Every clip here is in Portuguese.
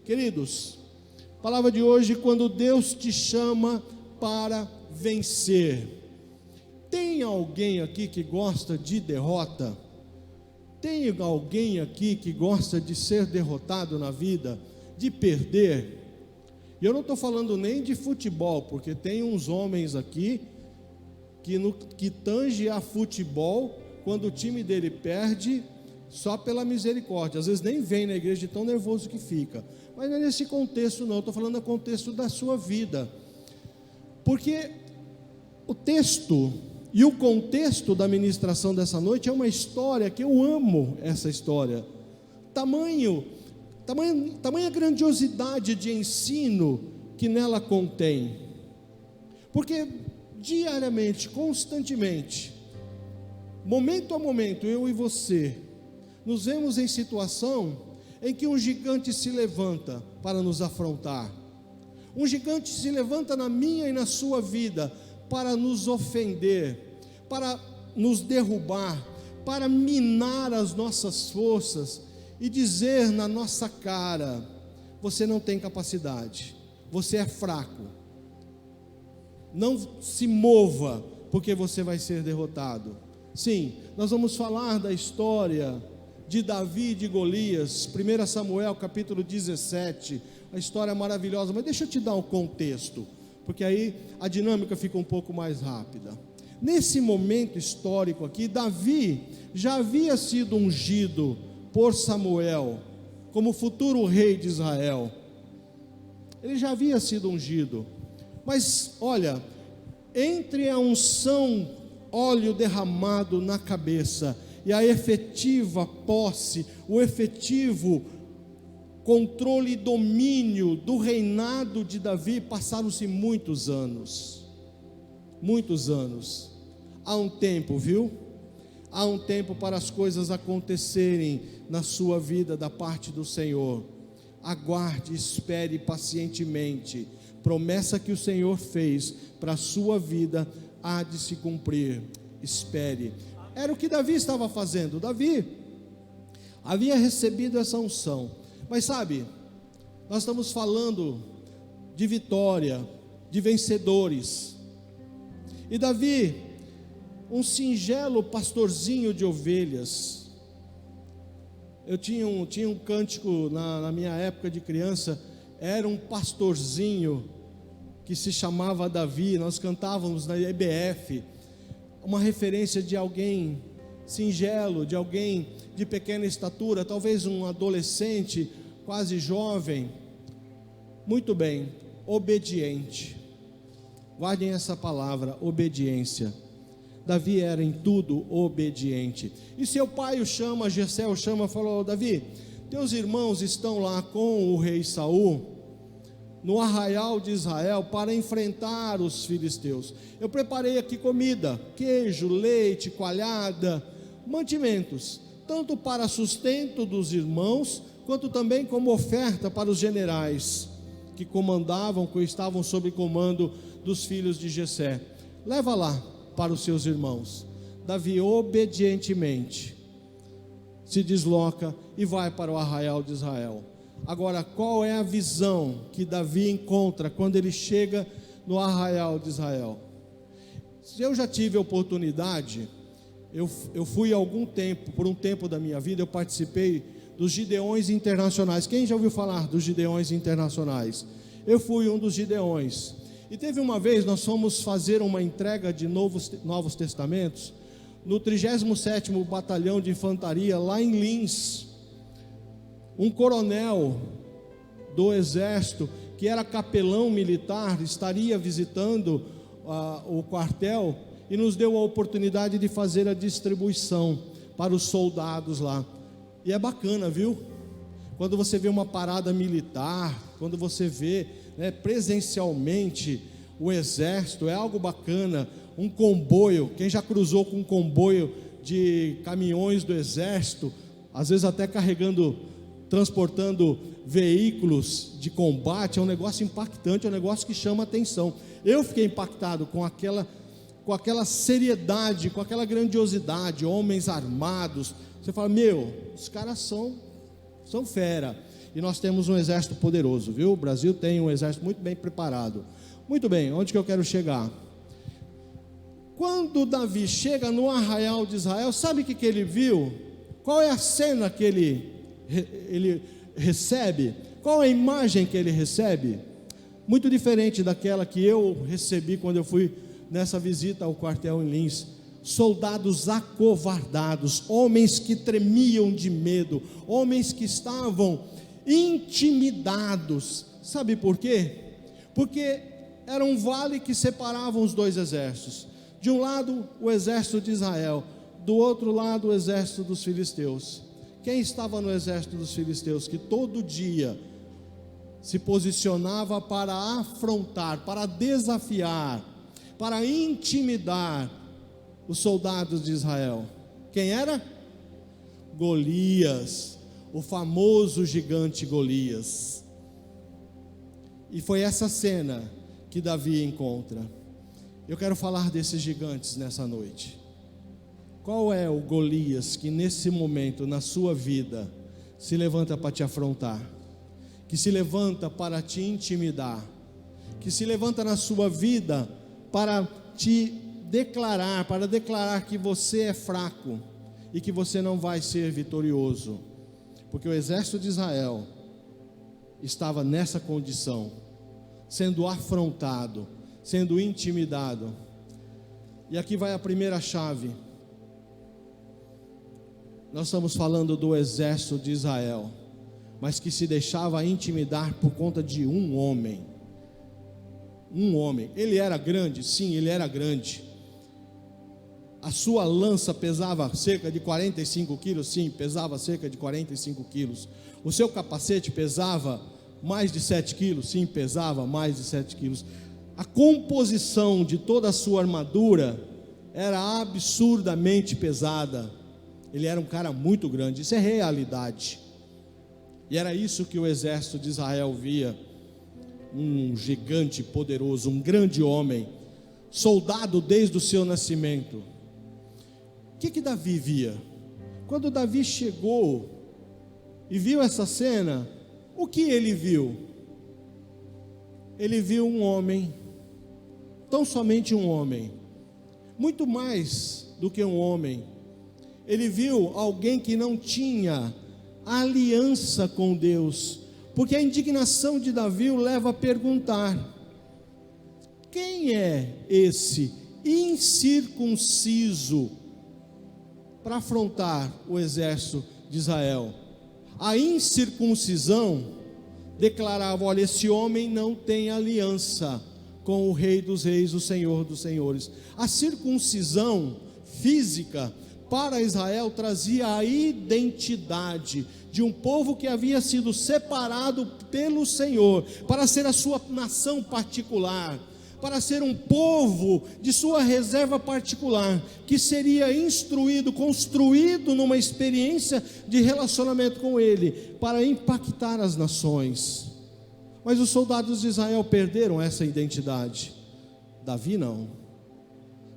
Queridos, palavra de hoje: quando Deus te chama para vencer. Tem alguém aqui que gosta de derrota? Tem alguém aqui que gosta de ser derrotado na vida, de perder? E eu não estou falando nem de futebol, porque tem uns homens aqui que tange a futebol, quando o time dele perde, só pela misericórdia, às vezes nem vem na igreja de tão nervoso que fica. Mas não é nesse contexto não, eu estou falando no contexto da sua vida, porque o texto e o contexto da ministração dessa noite é uma história que eu amo. Essa história, tamanha grandiosidade de ensino que nela contém, porque diariamente, constantemente, momento a momento, eu e você nos vemos em situação em que um gigante se levanta para nos afrontar. Um gigante se levanta na minha e na sua vida para nos ofender, para nos derrubar, para minar as nossas forças e dizer na nossa cara: você não tem capacidade, você é fraco, não se mova, porque você vai ser derrotado. Sim, nós vamos falar da história de Davi e de Golias, 1 Samuel capítulo 17, a história maravilhosa. Mas deixa eu te dar um contexto, porque aí a dinâmica fica um pouco mais rápida. Nesse momento histórico aqui, Davi já havia sido ungido por Samuel como futuro rei de Israel. Ele já havia sido ungido, mas olha, entre a unção, óleo derramado na cabeça, e a efetiva posse, o efetivo controle e domínio do reinado de Davi, passaram-se muitos anos. Há um tempo, viu? Há um tempo para as coisas acontecerem na sua vida da parte do Senhor. Aguarde, espere pacientemente. Promessa que o Senhor fez para a sua vida há de se cumprir. Espere. Era o que Davi estava fazendo. Davi havia recebido essa unção. Mas sabe, nós estamos falando de vitória, de vencedores. E Davi, um singelo pastorzinho de ovelhas. Eu tinha um cântico na minha época de criança. Era um pastorzinho que se chamava Davi. Nós cantávamos na EBF, uma referência de alguém singelo, de alguém de pequena estatura, talvez um adolescente, quase jovem. Muito bem, obediente. Guardem essa palavra, obediência. Davi era em tudo obediente. E seu pai o chama, Jessé o chama, falou: Davi, teus irmãos estão lá com o rei Saul, no arraial de Israel, para enfrentar os filisteus. Eu preparei aqui comida, queijo, leite, coalhada, mantimentos, tanto para sustento dos irmãos, quanto também como oferta para os generais que comandavam, que estavam sob comando dos filhos de Jessé. Leva lá para os seus irmãos. Davi obedientemente se desloca e vai para o arraial de Israel. Agora, qual é a visão que Davi encontra quando ele chega no arraial de Israel? Eu já tive a oportunidade, eu fui por um tempo da minha vida, eu participei dos Gideões Internacionais. Quem já ouviu falar dos Gideões Internacionais? Eu fui um dos Gideões. E teve uma vez, nós fomos fazer uma entrega de Novos Testamentos no 37º Batalhão de Infantaria, lá em Lins. Um coronel do exército, que era capelão militar, estaria visitando o quartel e nos deu a oportunidade de fazer a distribuição para os soldados lá. E é bacana, viu? Quando você vê uma parada militar, quando você vê, presencialmente o exército, é algo bacana. Um comboio, quem já cruzou com um comboio de caminhões do exército, às vezes até transportando veículos de combate, é um negócio impactante, é um negócio que chama atenção. Eu fiquei impactado com aquela seriedade, com aquela grandiosidade, homens armados. Você fala: meu, os caras são fera. E nós temos um exército poderoso, viu? O Brasil tem um exército muito bem preparado. Muito bem, onde que eu quero chegar? Quando Davi chega no arraial de Israel, sabe o que ele viu? Qual é a cena que ele recebe? Qual é a imagem que ele recebe? Muito diferente daquela que eu recebi quando eu fui nessa visita ao quartel em Lins. Soldados acovardados, homens que tremiam de medo, homens que estavam intimidados. Sabe por quê? Porque era um vale que separava os dois exércitos. De um lado o exército de Israel, do outro lado o exército dos filisteus. Quem estava no exército dos filisteus, que todo dia se posicionava para afrontar, para desafiar, para intimidar os soldados de Israel? Quem era? Golias, o famoso gigante Golias. E foi essa cena que Davi encontra. Eu quero falar desses gigantes nessa noite. Qual é o Golias que nesse momento na sua vida se levanta para te afrontar, que se levanta para te intimidar, que se levanta na sua vida para te declarar, que você é fraco e que você não vai ser vitorioso? Porque o exército de Israel estava nessa condição, sendo afrontado, sendo intimidado. E aqui vai a primeira chave. Nós estamos falando do exército de Israel, mas que se deixava intimidar por conta de um homem. Um homem. Ele era grande? Sim, ele era grande. A sua lança pesava cerca de 45 quilos? Sim, pesava cerca de 45 quilos. O seu capacete pesava mais de 7 quilos? Sim, pesava mais de 7 quilos. A composição de toda a sua armadura era absurdamente pesada. Ele era um cara muito grande, isso é realidade. E era isso que o exército de Israel via. Um gigante poderoso, um grande homem, soldado desde o seu nascimento. O que Davi via? Quando Davi chegou e viu essa cena, o que ele viu? Ele viu um homem, tão somente um homem, muito mais do que um homem. Ele viu alguém que não tinha aliança com Deus, porque a indignação de Davi o leva a perguntar: quem é esse incircunciso para afrontar o exército de Israel? A incircuncisão declarava: olha, esse homem não tem aliança com o Rei dos Reis, o Senhor dos Senhores. A circuncisão física para Israel trazia a identidade de um povo que havia sido separado pelo Senhor para ser a sua nação particular, para ser um povo de sua reserva particular, que seria instruído, construído numa experiência de relacionamento com Ele, para impactar as nações. Mas os soldados de Israel perderam essa identidade. Davi não.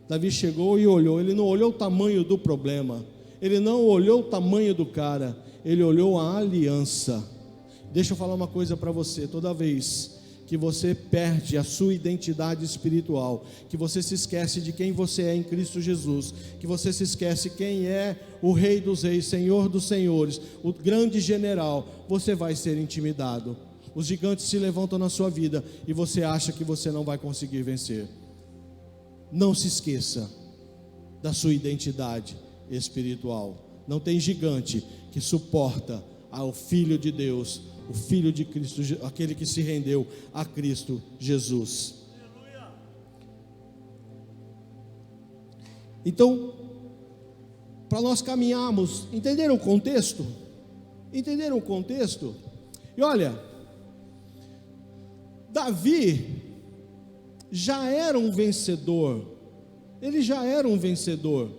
Davi chegou e olhou. Ele não olhou o tamanho do problema, ele não olhou o tamanho do cara, ele olhou a aliança. Deixa eu falar uma coisa para você: toda vez que você perde a sua identidade espiritual, que você se esquece de quem você é em Cristo Jesus, que você se esquece quem é o Rei dos Reis, Senhor dos Senhores, o grande general, você vai ser intimidado. Os gigantes se levantam na sua vida e você acha que você não vai conseguir vencer. Não se esqueça da sua identidade espiritual. Não tem gigante que suporta ao Filho de Deus, o Filho de Cristo, aquele que se rendeu a Cristo Jesus. Então, para nós caminharmos, entenderam o contexto? Entenderam o contexto? E olha, Davi já era um vencedor. Ele já era um vencedor.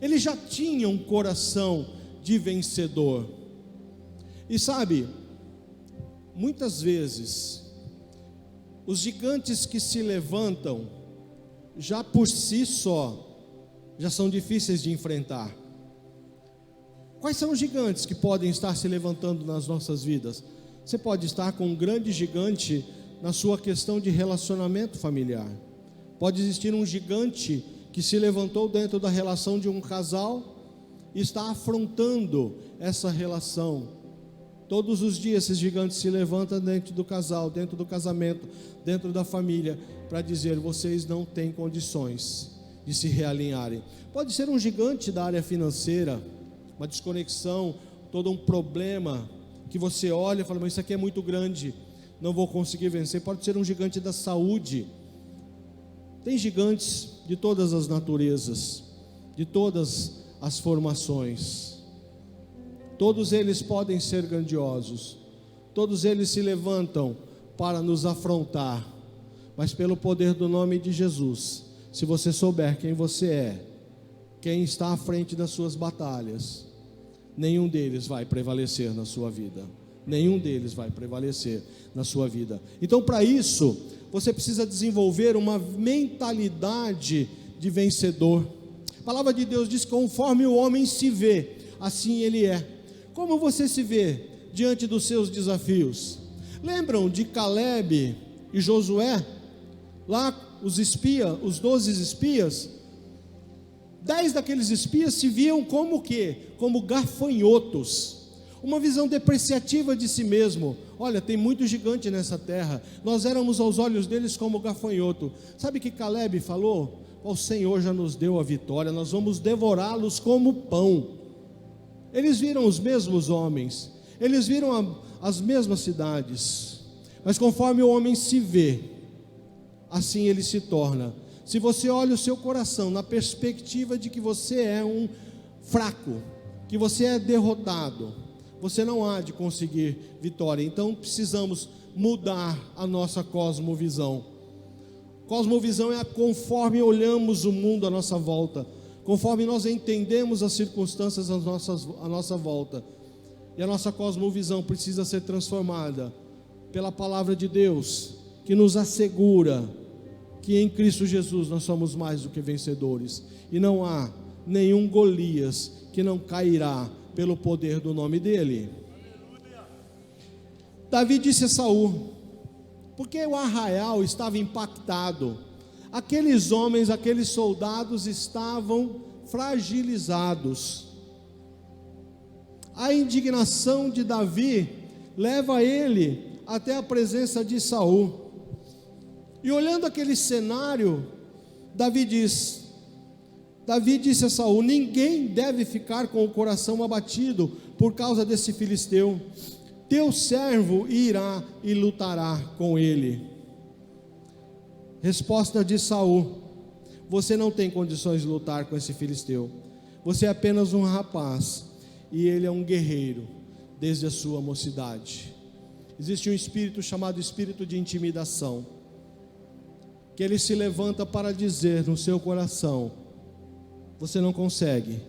Ele já tinha um coração de vencedor. E sabe, muitas vezes os gigantes que se levantam, já por si só, já são difíceis de enfrentar. Quais são os gigantes que podem estar se levantando nas nossas vidas? Você pode estar com um grande gigante na sua questão de relacionamento familiar. Pode existir um gigante que se levantou dentro da relação de um casal e está afrontando essa relação. Todos os dias esses gigantes se levantam dentro do casal, dentro do casamento, dentro da família, para dizer: vocês não têm condições de se realinharem. Pode ser um gigante da área financeira, uma desconexão, todo um problema que você olha e fala: mas isso aqui é muito grande, não vou conseguir vencer. Pode ser um gigante da saúde. Tem gigantes de todas as naturezas, de todas as formações. Todos eles podem ser grandiosos, todos eles se levantam para nos afrontar, mas pelo poder do nome de Jesus, se você souber quem você é, quem está à frente das suas batalhas, nenhum deles vai prevalecer na sua vida. Nenhum deles vai prevalecer na sua vida. Então, para isso, você precisa desenvolver uma mentalidade de vencedor. A palavra de Deus diz que conforme o homem se vê, assim ele é. Como você se vê diante dos seus desafios? Lembram de Caleb e Josué? Lá os 12 espias, 10 daqueles espias se viam como o quê? Como gafanhotos. Uma visão depreciativa de si mesmo. Olha, tem muito gigante nessa terra, nós éramos aos olhos deles como gafanhoto. Sabe o que Caleb falou? O Senhor já nos deu a vitória, nós vamos devorá-los como pão. Eles viram os mesmos homens, eles viram as mesmas cidades, mas conforme o homem se vê, assim ele se torna. Se você olha o seu coração na perspectiva de que você é um fraco, que você é derrotado, você não há de conseguir vitória. Então precisamos mudar a nossa cosmovisão. Cosmovisão é conforme olhamos o mundo à nossa volta, conforme nós entendemos as circunstâncias à nossa volta. E a nossa cosmovisão precisa ser transformada pela palavra de Deus, que nos assegura que em Cristo Jesus nós somos mais do que vencedores, e não há nenhum Golias que não cairá pelo poder do nome dele. Davi disse a Saul, porque o arraial estava impactado, aqueles homens, aqueles soldados estavam fragilizados. A indignação de Davi leva ele até a presença de Saul, e olhando aquele cenário, Davi disse a Saul: ninguém deve ficar com o coração abatido por causa desse filisteu. Teu servo irá e lutará com ele. Resposta de Saul: você não tem condições de lutar com esse filisteu. Você é apenas um rapaz e ele é um guerreiro desde a sua mocidade. Existe um espírito chamado espírito de intimidação, que ele se levanta para dizer no seu coração: você não consegue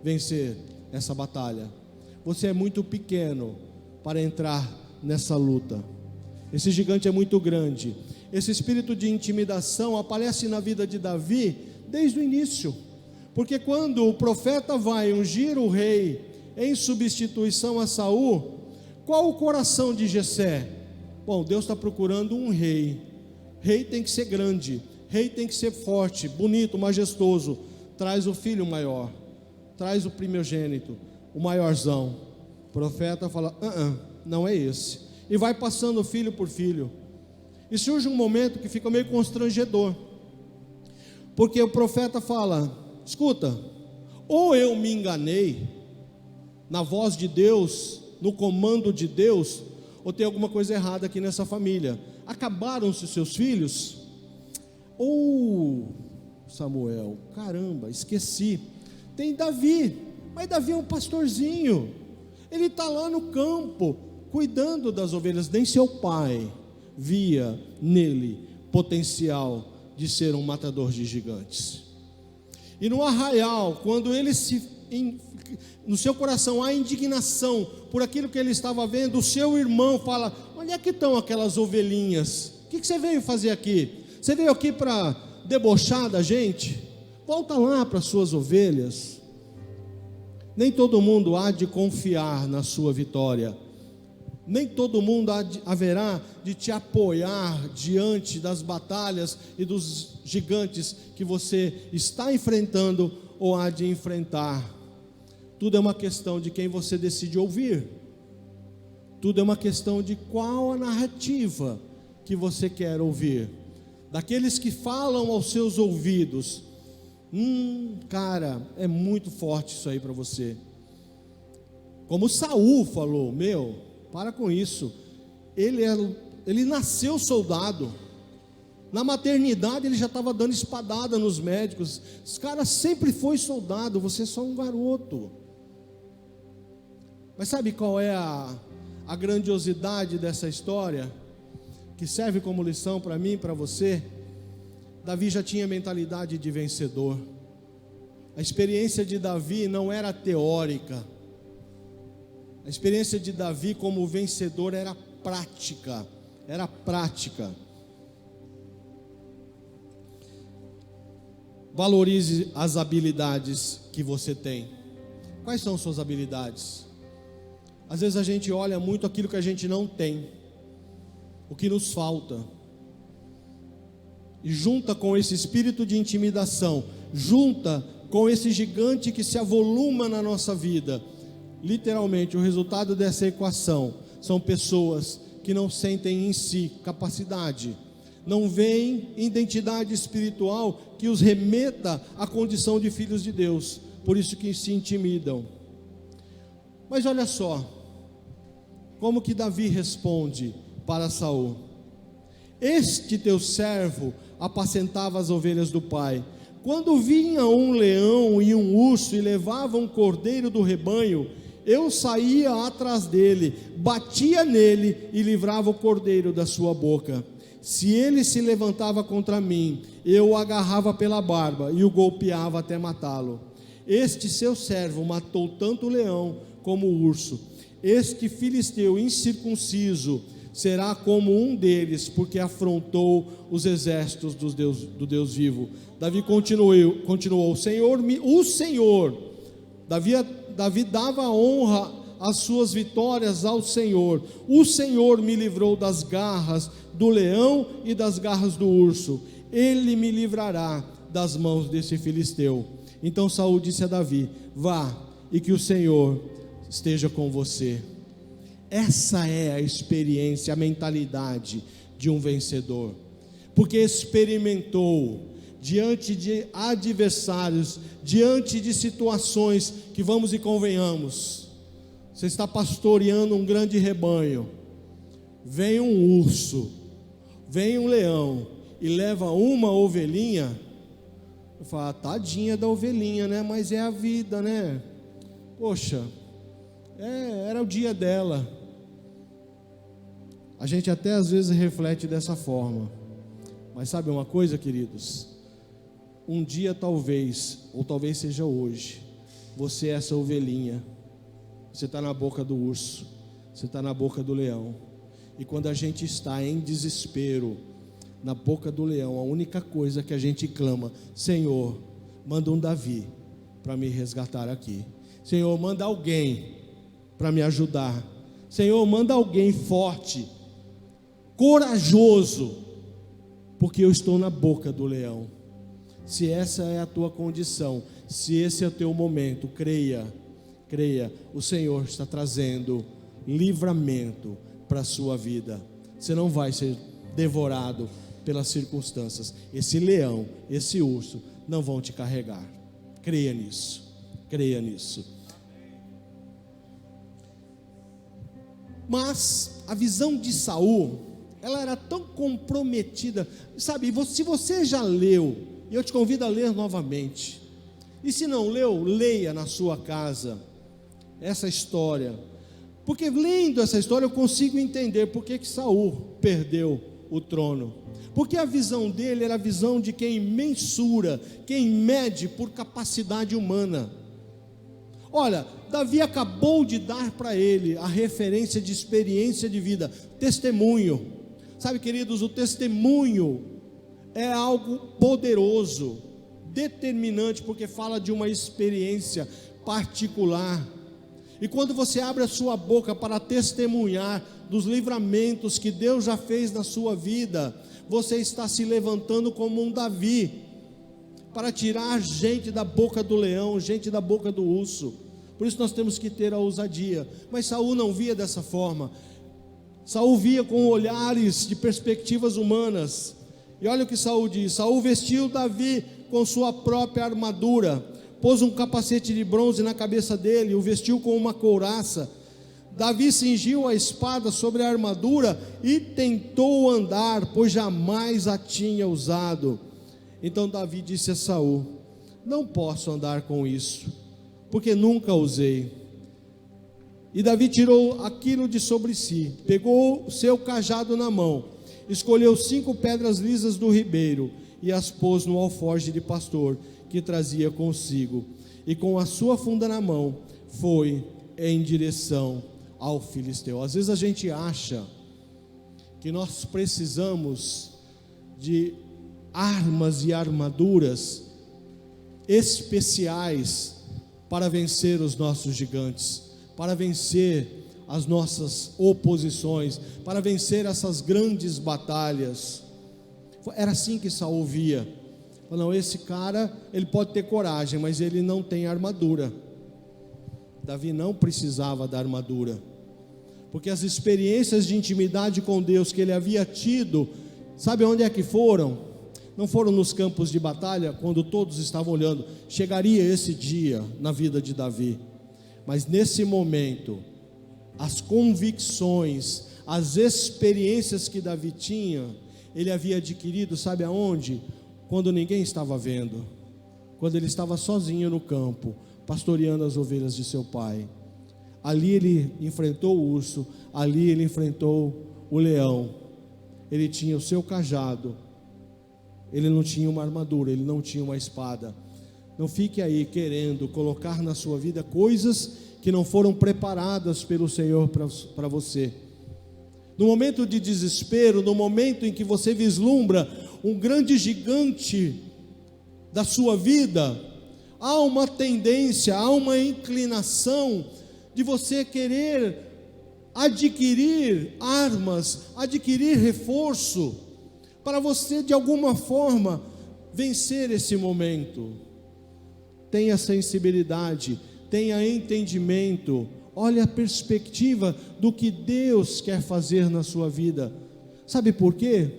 vencer essa batalha, você é muito pequeno para entrar nessa luta, esse gigante é muito grande. Esse espírito de intimidação aparece na vida de Davi desde o início, porque quando o profeta vai ungir o rei em substituição a Saul, qual o coração de Jessé? Bom, Deus está procurando um rei. Rei tem que ser grande, rei tem que ser forte, bonito, majestoso. Traz o filho maior, traz o primogênito, o maiorzão. O profeta fala: não é esse. E vai passando filho por filho. E surge um momento que fica meio constrangedor, porque o profeta fala: escuta, ou eu me enganei na voz de Deus, no comando de Deus, ou tem alguma coisa errada aqui nessa família. Acabaram-se os seus filhos? Samuel, caramba, esqueci, tem Davi, mas Davi é um pastorzinho, ele está lá no campo, cuidando das ovelhas. Nem seu pai via nele potencial de ser um matador de gigantes. E no arraial, quando ele no seu coração há indignação por aquilo que ele estava vendo, o seu irmão fala: onde é que estão aquelas ovelhinhas? O que você veio fazer aqui? Você veio aqui para debochar da gente? Volta lá para as suas ovelhas. Nem todo mundo há de confiar na sua vitória. Nem todo mundo haverá de te apoiar diante das batalhas e dos gigantes que você está enfrentando ou há de enfrentar. Tudo é uma questão de quem você decide ouvir. Tudo é uma questão de qual a narrativa que você quer ouvir. Daqueles que falam aos seus ouvidos: cara, é muito forte isso aí para você. Como Saul falou: para com isso. Ele nasceu soldado. Na maternidade ele já estava dando espadada nos médicos. Esse cara sempre foi soldado, você é só um garoto. Mas sabe qual é a grandiosidade dessa história? Que serve como lição para mim e para você? Davi já tinha mentalidade de vencedor. A experiência de Davi não era teórica. A experiência de Davi como vencedor era prática. Valorize as habilidades que você tem. Quais são suas habilidades? Às vezes a gente olha muito aquilo que a gente não tem, o que nos falta, e junta com esse espírito de intimidação, junta com esse gigante que se avoluma na nossa vida. Literalmente, o resultado dessa equação são pessoas que não sentem em si capacidade, não veem identidade espiritual que os remeta à condição de filhos de Deus, por isso que se intimidam. Mas olha só, como que Davi responde para Saul: este teu servo apacentava as ovelhas do pai. Quando vinha um leão e um urso e levavam um cordeiro do rebanho, eu saía atrás dele, batia nele e livrava o cordeiro da sua boca. Se ele se levantava contra mim, eu o agarrava pela barba e o golpeava até matá-lo. Este seu servo matou tanto o leão como o urso. Este filisteu incircunciso será como um deles, porque afrontou os exércitos do Deus vivo. Davi continuou: Davi dava honra às suas vitórias ao Senhor. O Senhor me livrou das garras do leão e das garras do urso. Ele me livrará das mãos desse filisteu. Então Saul disse a Davi: vá, e que o Senhor esteja com você. Essa é a experiência, a mentalidade de um vencedor, porque experimentou diante de adversários, diante de situações que, vamos e convenhamos, você está pastoreando um grande rebanho, vem um urso, vem um leão e leva uma ovelhinha. Eu falo: tadinha da ovelhinha, né? Mas é a vida, né? Poxa, era o dia dela. A gente até às vezes reflete dessa forma. Mas sabe uma coisa, queridos? Um dia talvez, ou talvez seja hoje, você é essa ovelhinha. Você está na boca do urso, você está na boca do leão. E quando a gente está em desespero, na boca do leão, a única coisa que a gente clama: Senhor, manda um Davi para me resgatar aqui. Senhor, manda alguém para me ajudar. Senhor, manda alguém forte, corajoso, porque eu estou na boca do leão. Se essa é a tua condição, se esse é o teu momento, creia, o Senhor está trazendo livramento para a sua vida. Você não vai ser devorado pelas circunstâncias. Esse leão, esse urso não vão te carregar. Creia nisso. Mas a visão de Saul, ela era tão comprometida, sabe? Se você já leu, eu te convido a ler novamente, e se não leu, leia na sua casa essa história, porque lendo essa história eu consigo entender por que Saul perdeu o trono, porque a visão dele era a visão de quem mensura, quem mede por capacidade humana. Olha, Davi acabou de dar para ele a referência de experiência de vida, testemunho. Sabe, queridos, o testemunho é algo poderoso, determinante, porque fala de uma experiência particular. E quando você abre a sua boca para testemunhar dos livramentos que Deus já fez na sua vida, você está se levantando como um Davi, para tirar gente da boca do leão, gente da boca do urso. Por isso nós temos que ter a ousadia. Mas Saul não via dessa forma. Saul via com olhares de perspectivas humanas. E olha o que Saul diz: Saul vestiu Davi com sua própria armadura, pôs um capacete de bronze na cabeça dele, o vestiu com uma couraça. Davi cingiu a espada sobre a armadura e tentou andar, pois jamais a tinha usado. Então Davi disse a Saul: não posso andar com isso, porque nunca usei. E Davi tirou aquilo de sobre si, pegou o seu cajado na mão, escolheu 5 pedras lisas do ribeiro e as pôs no alforje de pastor que trazia consigo, e com a sua funda na mão foi em direção ao filisteu. Às vezes a gente acha que nós precisamos de armas e armaduras especiais para vencer os nossos gigantes, para vencer as nossas oposições, para vencer essas grandes batalhas. Era assim que Saul via. Não, esse cara, ele pode ter coragem, mas ele não tem armadura. Davi não precisava da armadura, porque as experiências de intimidade com Deus que ele havia tido, sabe onde é que foram? Não foram nos campos de batalha, quando todos estavam olhando. Chegaria esse dia na vida de Davi, mas nesse momento, as convicções, as experiências que Davi tinha, ele havia adquirido, sabe aonde? Quando ninguém estava vendo, quando ele estava sozinho no campo, pastoreando as ovelhas de seu pai. Ali ele enfrentou o urso, ali ele enfrentou o leão. Ele tinha o seu cajado, ele não tinha uma armadura, ele não tinha uma espada. Não fique aí querendo colocar na sua vida coisas que não foram preparadas pelo Senhor para você. No momento de desespero, no momento em que você vislumbra um grande gigante da sua vida, há uma tendência, há uma inclinação de você querer adquirir armas, adquirir reforço, para você de alguma forma vencer esse momento. Tenha sensibilidade, tenha entendimento, olhe a perspectiva do que Deus quer fazer na sua vida. Sabe por quê?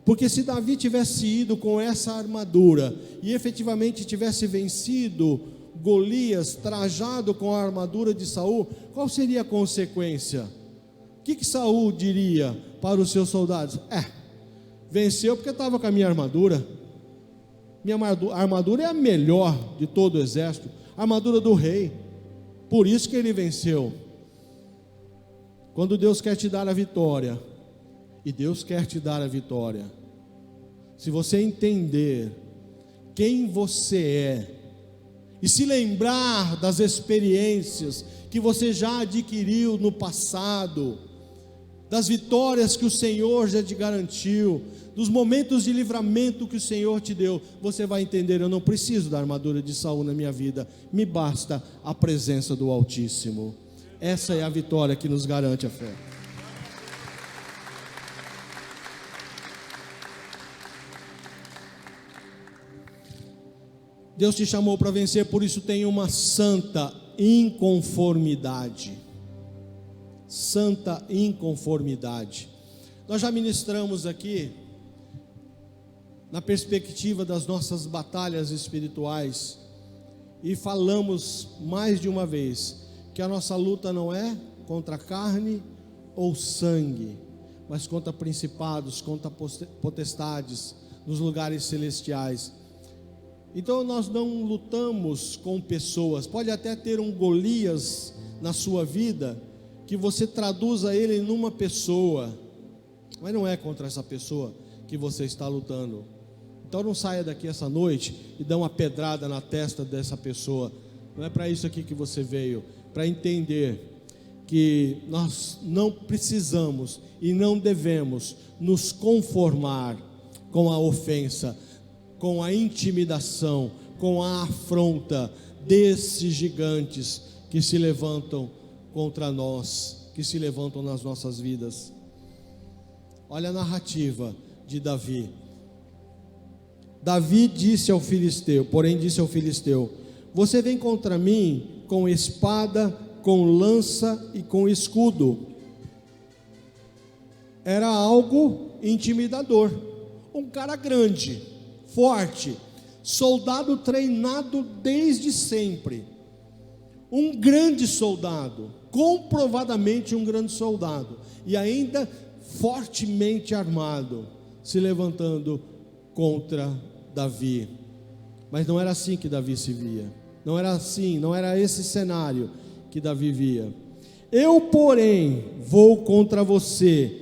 Porque se Davi tivesse ido com essa armadura e efetivamente tivesse vencido Golias, trajado com a armadura de Saul, qual seria a consequência? O que Saul diria para os seus soldados? Venceu porque estava com a minha armadura. Minha armadura é a melhor de todo o exército, a armadura do rei. Por isso que ele venceu. Quando Deus quer te dar a vitória, e Deus quer te dar a vitória, se você entender quem você é, e se lembrar das experiências que você já adquiriu no passado, das vitórias que o Senhor já te garantiu, dos momentos de livramento que o Senhor te deu, você vai entender: eu não preciso da armadura de Saul na minha vida, me basta a presença do Altíssimo. Essa é a vitória que nos garante a fé. Deus te chamou para vencer, por isso tem uma santa inconformidade. Santa inconformidade. Nós já ministramos aqui, na perspectiva das nossas batalhas espirituais, e falamos mais de uma vez, que a nossa luta não é contra carne ou sangue, mas contra principados, contra potestades, nos lugares celestiais. Então nós não lutamos com pessoas. Pode até ter um Golias na sua vida, que você traduza ele numa pessoa, mas não é contra essa pessoa que você está lutando. Então não saia daqui essa noite e dê uma pedrada na testa dessa pessoa. Não é para isso aqui que você veio, para entender que nós não precisamos e não devemos nos conformar com a ofensa, com a intimidação, com a afronta desses gigantes que se levantam contra nós, que se levantam nas nossas vidas. Olha a narrativa de Davi. Davi disse ao filisteu, você vem contra mim com espada, com lança e com escudo. Era algo intimidador. Um cara grande, forte, soldado treinado desde sempre. Um grande soldado, comprovadamente um grande soldado, e ainda fortemente armado, se levantando contra Davi. Mas não era assim que Davi se via. Não era assim, não era esse cenário que Davi via. Eu, porém, vou contra você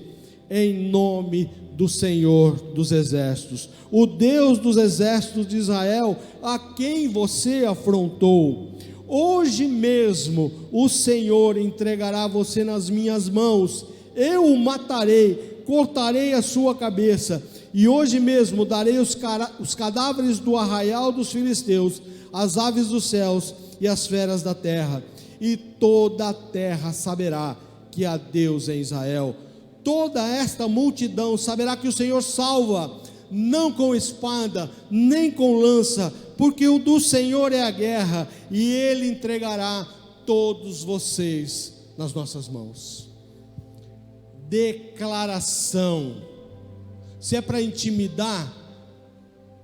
em nome do Senhor dos exércitos, o Deus dos exércitos de Israel, a quem você afrontou. Hoje mesmo o Senhor entregará você nas minhas mãos, eu o matarei, cortarei a sua cabeça, e hoje mesmo darei os cadáveres do arraial dos filisteus, as aves dos céus e as feras da terra, e toda a terra saberá que há Deus em Israel. Toda esta multidão saberá que o Senhor salva, não com espada, nem com lança, porque o do Senhor é a guerra, e Ele entregará todos vocês nas nossas mãos. Declaração. Se é para intimidar,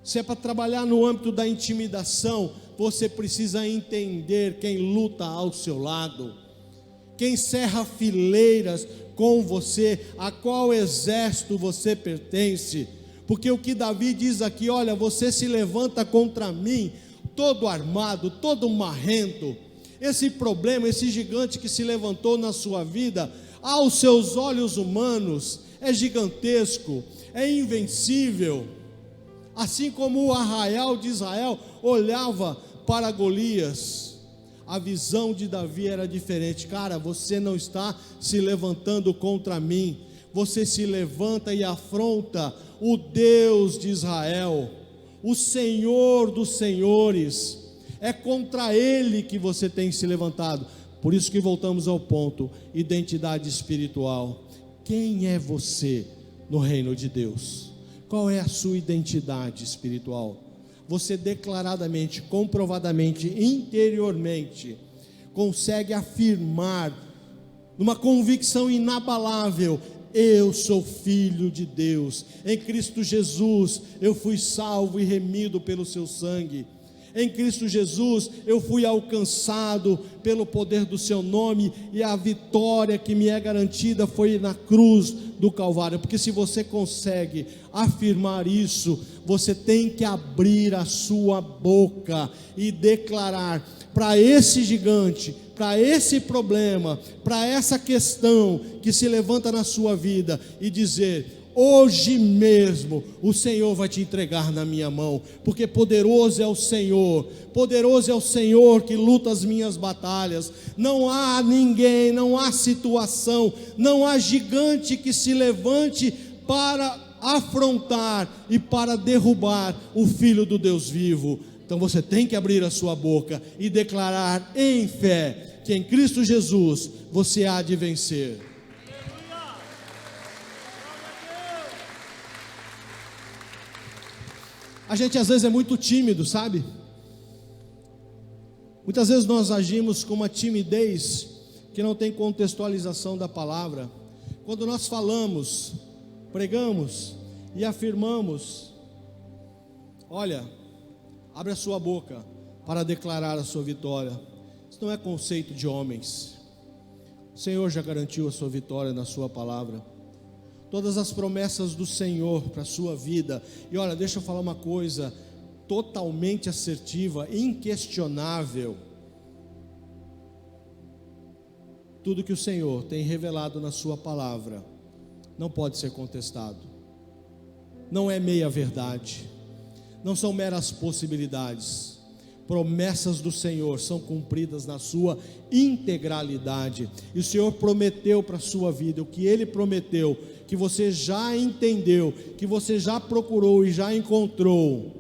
se é para trabalhar no âmbito da intimidação, você precisa entender quem luta ao seu lado, quem cerra fileiras com você, a qual exército você pertence. Porque o que Davi diz aqui, olha, você se levanta contra mim, todo armado, todo marrento. Esse problema, esse gigante que se levantou na sua vida, aos seus olhos humanos, é gigantesco, é invencível. Assim como o arraial de Israel olhava para Golias, a visão de Davi era diferente. Cara, você não está se levantando contra mim, você se levanta e afronta o Deus de Israel, o Senhor dos senhores. É contra Ele que você tem se levantado. Por isso que voltamos ao ponto: identidade espiritual. Quem é você no reino de Deus? Qual é a sua identidade espiritual? Você declaradamente, comprovadamente, interiormente, consegue afirmar, numa convicção inabalável: eu sou filho de Deus, em Cristo Jesus eu fui salvo e remido pelo seu sangue, em Cristo Jesus eu fui alcançado pelo poder do seu nome, e a vitória que me é garantida foi na cruz do Calvário. Porque se você consegue afirmar isso, você tem que abrir a sua boca e declarar para esse gigante, para esse problema, para essa questão que se levanta na sua vida, e dizer: hoje mesmo o Senhor vai te entregar na minha mão, porque poderoso é o Senhor que luta as minhas batalhas. Não há ninguém, não há situação, não há gigante que se levante para afrontar e para derrubar o Filho do Deus vivo. Então você tem que abrir a sua boca e declarar em fé que em Cristo Jesus você há de vencer. A gente às vezes é muito tímido, sabe? Muitas vezes nós agimos com uma timidez que não tem contextualização da palavra. Quando nós falamos, pregamos e afirmamos, olha, abre a sua boca para declarar a sua vitória. Isso não é conceito de homens. O Senhor já garantiu a sua vitória na sua palavra. Todas as promessas do Senhor para a sua vida. E olha, deixa eu falar uma coisa totalmente assertiva, inquestionável. Tudo que o Senhor tem revelado na sua palavra não pode ser contestado. Não é meia verdade, não são meras possibilidades. Promessas do Senhor são cumpridas na sua integralidade. E o Senhor prometeu para a sua vida o que Ele prometeu, que você já entendeu, que você já procurou e já encontrou.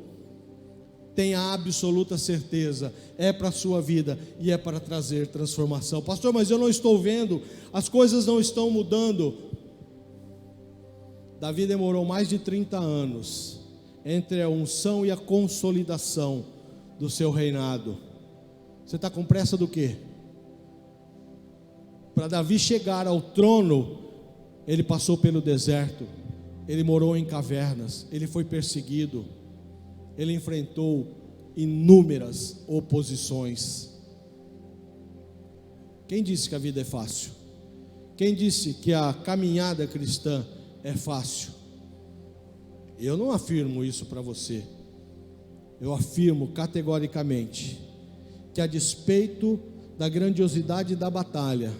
tenha absoluta certeza, é para a sua vida e é para trazer transformação. Pastor, mas eu não estou vendo, as coisas não estão mudando. Davi demorou mais de 30 anos entre a unção e a consolidação do seu reinado. Você está com pressa do quê? Para Davi chegar ao trono, ele passou pelo deserto, ele morou em cavernas, ele foi perseguido, ele enfrentou inúmeras oposições. Quem disse que a vida é fácil? Quem disse que a caminhada cristã é fácil? Eu não afirmo isso para você. Eu afirmo categoricamente que, a despeito da grandiosidade da batalha,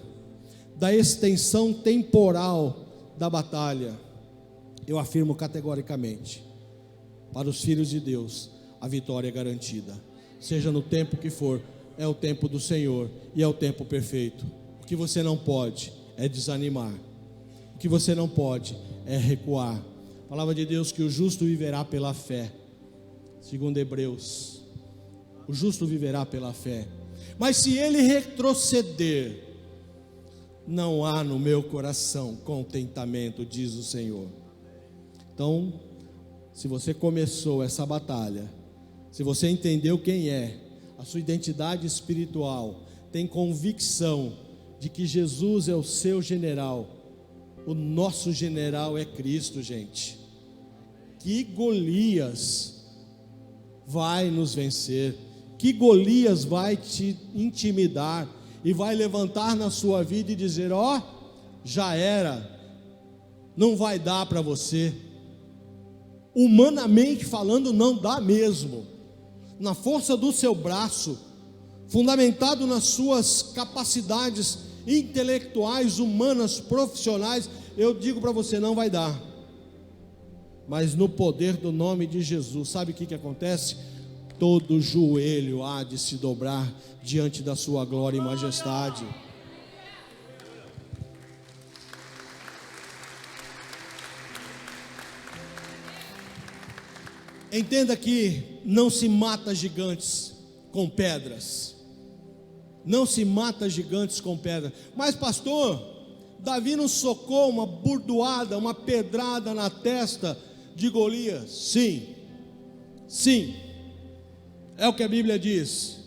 da extensão temporal da batalha, eu afirmo categoricamente, para os filhos de Deus, a vitória é garantida. Seja no tempo que for, é o tempo do Senhor e é o tempo perfeito. O que você não pode é desanimar. O que você não pode é recuar. A palavra de Deus que o justo viverá pela fé. Segundo Hebreus, o justo viverá pela fé. Mas se ele retroceder, não há no meu coração contentamento, diz o Senhor. Então, se você começou essa batalha, se você entendeu quem é, a sua identidade espiritual, tem convicção de que Jesus é o seu general, o nosso general é Cristo, gente. Que Golias vai nos vencer, que Golias vai te intimidar e vai levantar na sua vida e dizer: ó, já era, não vai dar para você. Humanamente falando, não dá mesmo. Na força do seu braço, fundamentado nas suas capacidades intelectuais, humanas, profissionais, eu digo para você, não vai dar. Mas no poder do nome de Jesus, sabe o que acontece? Todo joelho há de se dobrar diante da sua glória e majestade. Entenda que não se mata gigantes com pedras. Não se mata gigantes com pedras. Mas pastor, Davi não socou uma burdoada, uma pedrada na testa de Golias? Sim, sim, é o que a Bíblia diz.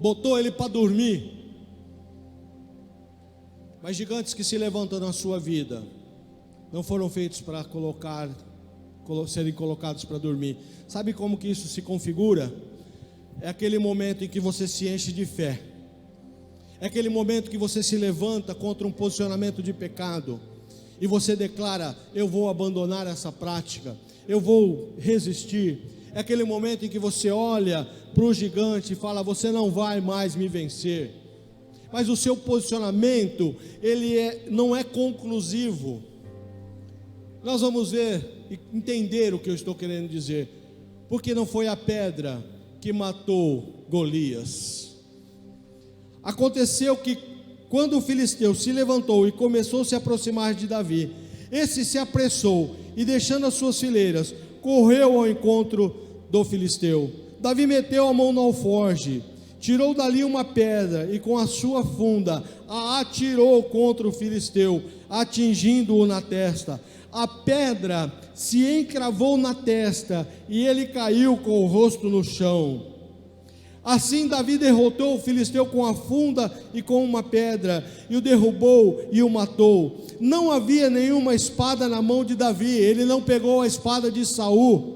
Botou ele para dormir. Mas gigantes que se levantam na sua vida não foram feitos para serem colocados para dormir. Sabe como que isso se configura? É aquele momento em que você se enche de fé. É aquele momento que você se levanta contra um posicionamento de pecado e você declara: eu vou abandonar essa prática, eu vou resistir. É aquele momento em que você olha para o gigante e fala: você não vai mais me vencer. Mas o seu posicionamento, não é conclusivo. Nós vamos ver e entender o que eu estou querendo dizer. Porque não foi a pedra que matou Golias. Aconteceu que quando o filisteu se levantou e começou a se aproximar de Davi, esse se apressou e, deixando as suas fileiras, correu ao encontro do filisteu. Davi meteu a mão no alforje, tirou dali uma pedra e com a sua funda a atirou contra o filisteu, atingindo-o na testa. A pedra se encravou na testa e ele caiu com o rosto no chão. Assim Davi derrotou o filisteu com a funda e com uma pedra, e o derrubou e o matou. Não havia nenhuma espada na mão de Davi, ele não pegou a espada de Saul.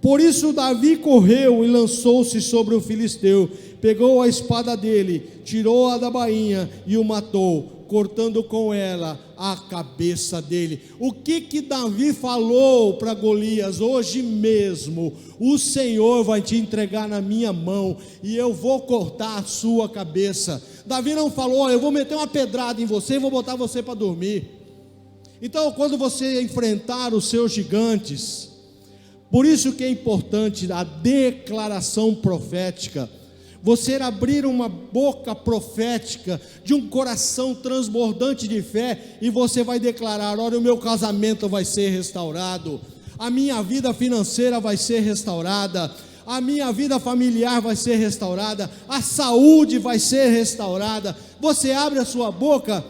Por isso Davi correu e lançou-se sobre o filisteu, pegou a espada dele, tirou-a da bainha e o matou, cortando com ela a cabeça dele. O que Davi falou para Golias? Hoje mesmo o Senhor vai te entregar na minha mão e eu vou cortar a sua cabeça. Davi não falou: eu vou meter uma pedrada em você e vou botar você para dormir. Então, quando você enfrentar os seus gigantes, por isso que é importante a declaração profética. Você abrir uma boca profética de um coração transbordante de fé, e você vai declarar: olha, o meu casamento vai ser restaurado, a minha vida financeira vai ser restaurada, a minha vida familiar vai ser restaurada, a saúde vai ser restaurada. Você abre a sua boca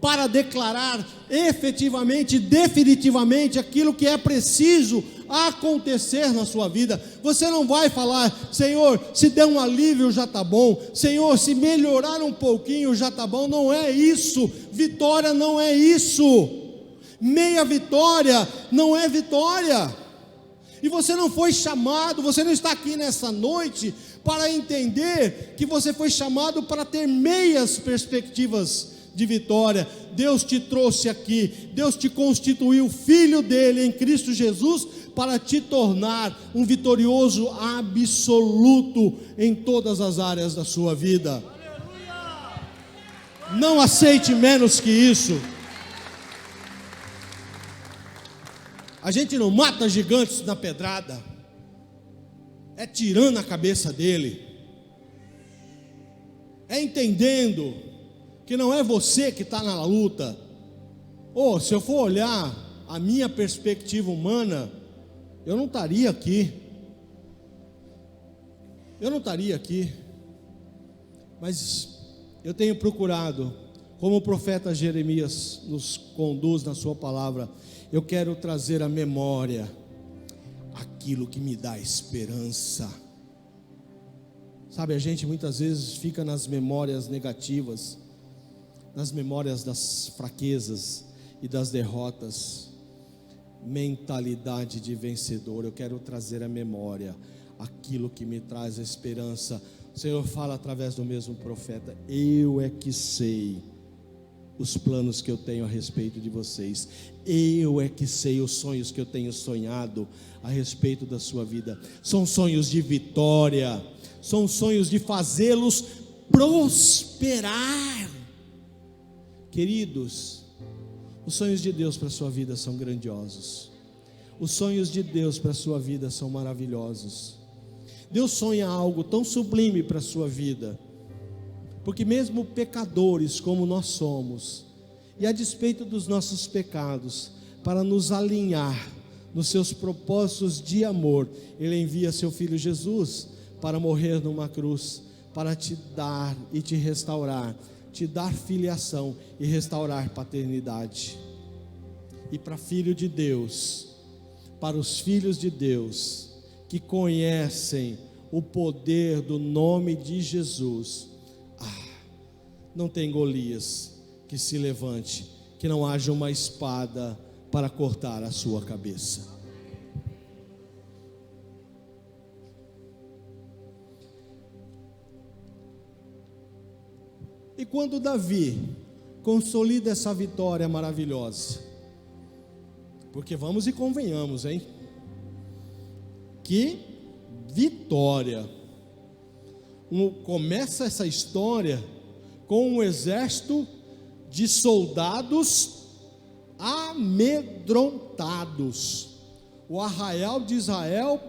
para declarar efetivamente, definitivamente aquilo que é preciso acontecer na sua vida. Você não vai falar: Senhor, se der um alívio já está bom, Senhor, se melhorar um pouquinho já está bom. Não é isso. Vitória não é isso. Meia vitória não é vitória. E você não foi chamado, você não está aqui nessa noite para entender que você foi chamado para ter meias perspectivas de vitória. Deus te trouxe aqui, Deus te constituiu filho dele em Cristo Jesus para te tornar um vitorioso absoluto em todas as áreas da sua vida. Não aceite menos que isso. A gente não mata gigantes na pedrada, é tirando a cabeça dele, é entendendo que não é você que está na luta. Se eu for olhar a minha perspectiva humana, eu não estaria aqui, mas eu tenho procurado, como o profeta Jeremias nos conduz na sua palavra, eu quero trazer à memória aquilo que me dá esperança. Sabe, a gente muitas vezes fica nas memórias negativas, nas memórias das fraquezas e das derrotas. Mentalidade de vencedor. Eu quero trazer à memória aquilo que me traz a esperança. O Senhor fala através do mesmo profeta: eu é que sei os planos que eu tenho a respeito de vocês, eu é que sei os sonhos que eu tenho sonhado a respeito da sua vida. São sonhos de vitória, são sonhos de fazê-los prosperar. Queridos, os sonhos de Deus para a sua vida são grandiosos, os sonhos de Deus para a sua vida são maravilhosos. Deus sonha algo tão sublime para a sua vida, porque mesmo pecadores como nós somos, e a despeito dos nossos pecados, para nos alinhar nos seus propósitos de amor, Ele envia seu Filho Jesus para morrer numa cruz, para te dar e te restaurar, te dar filiação e restaurar paternidade. E para filho de Deus, para os filhos de Deus, que conhecem o poder do nome de Jesus, não tem Golias que se levante, que não haja uma espada para cortar a sua cabeça. E quando Davi consolida essa vitória maravilhosa, porque vamos e convenhamos, hein? Que vitória! Começa essa história com um exército de soldados amedrontados, o arraial de Israel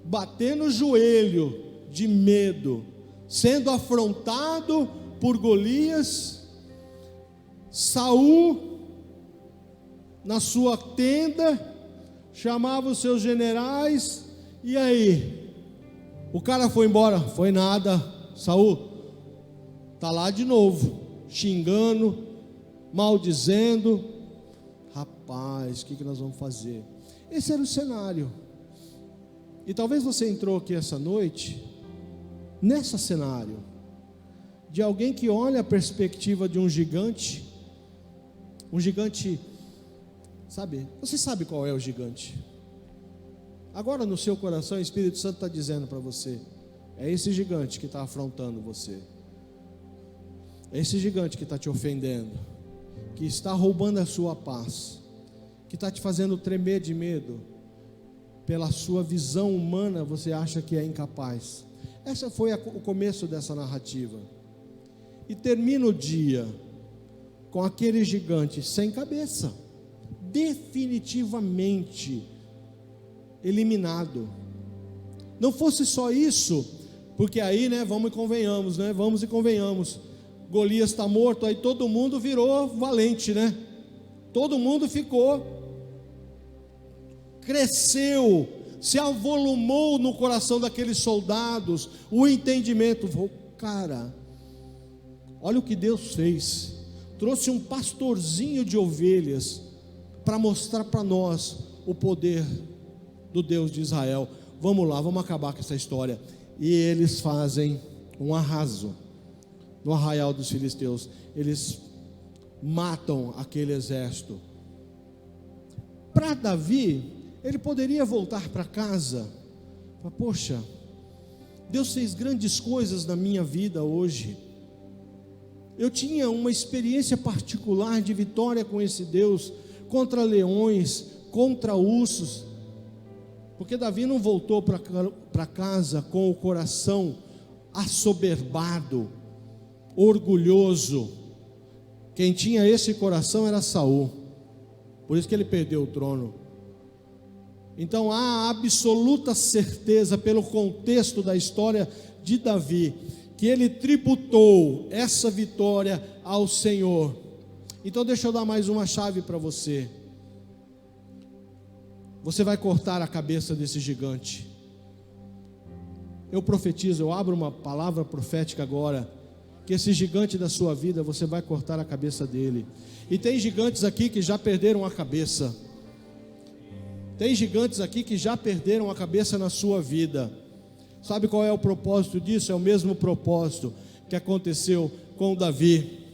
batendo o joelho de medo, sendo afrontado por Golias. Saul, na sua tenda, chamava os seus generais. E aí, o cara foi embora? Foi nada. Saul está lá de novo, xingando, maldizendo. Rapaz, o que nós vamos fazer? Esse era o cenário. E talvez você entrou aqui essa noite nesse cenário de alguém que olha a perspectiva de um gigante, sabe? Você sabe qual é o gigante? Agora no seu coração o Espírito Santo está dizendo para você: é esse gigante que está afrontando você, é esse gigante que está te ofendendo, que está roubando a sua paz, que está te fazendo tremer de medo. Pela sua visão humana você acha que é incapaz. Esse foi o começo dessa narrativa. E termina o dia com aquele gigante sem cabeça, definitivamente eliminado. Não fosse só isso, porque aí, vamos e convenhamos, Golias está morto, aí todo mundo virou valente, todo mundo ficou cresceu, se avolumou no coração daqueles soldados o entendimento. Cara, olha o que Deus fez. Trouxe um pastorzinho de ovelhas para mostrar para nós o poder do Deus de Israel. Vamos lá, vamos acabar com essa história. E eles fazem um arraso no arraial dos filisteus. Eles matam aquele exército. Para Davi, ele poderia voltar para casa. Poxa, Deus fez grandes coisas na minha vida hoje. Eu tinha uma experiência particular de vitória com esse Deus, contra leões, contra ursos. Porque Davi não voltou para casa com o coração assoberbado, orgulhoso. Quem tinha esse coração era Saul. Por isso que ele perdeu o trono. Então há absoluta certeza, pelo contexto da história de Davi, que ele tributou essa vitória ao Senhor. Então deixa eu dar mais uma chave para você. Você vai cortar a cabeça desse gigante. Eu profetizo, eu abro uma palavra profética agora, que esse gigante da sua vida, você vai cortar a cabeça dele. E tem gigantes aqui que já perderam a cabeça. Tem gigantes aqui que já perderam a cabeça na sua vida. Sabe qual é o propósito disso? É o mesmo propósito que aconteceu com Davi.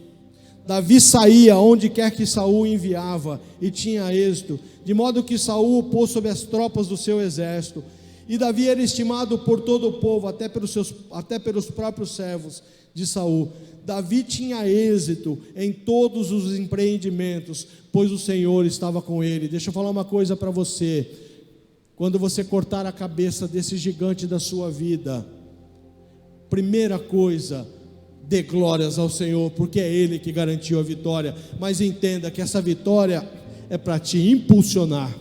Davi saía onde quer que Saul enviava e tinha êxito, de modo que Saul o pôs sobre as tropas do seu exército. E Davi era estimado por todo o povo, até pelos próprios servos de Saul. Davi tinha êxito em todos os empreendimentos, pois o Senhor estava com ele. Deixa eu falar uma coisa para você. Quando você cortar a cabeça desse gigante da sua vida, primeira coisa, dê glórias ao Senhor, porque é Ele que garantiu a vitória. Mas entenda que essa vitória é para te impulsionar,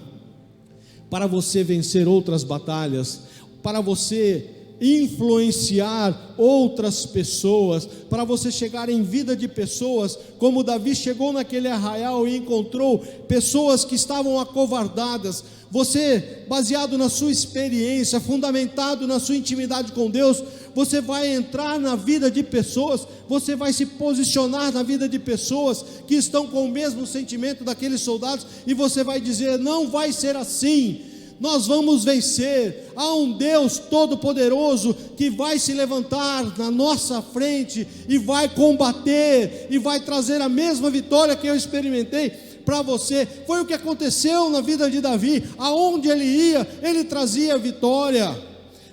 para você vencer outras batalhas, para você influenciar outras pessoas, para você chegar em vida de pessoas, como Davi chegou naquele arraial e encontrou pessoas que estavam acovardadas. Você, baseado na sua experiência, fundamentado na sua intimidade com Deus, você vai entrar na vida de pessoas, você vai se posicionar na vida de pessoas que estão com o mesmo sentimento daqueles soldados, e você vai dizer: não vai ser assim, nós vamos vencer. Há um Deus todo-poderoso que vai se levantar na nossa frente e vai combater, e vai trazer a mesma vitória que eu experimentei para você. Foi o que aconteceu na vida de Davi. Aonde ele ia, ele trazia vitória.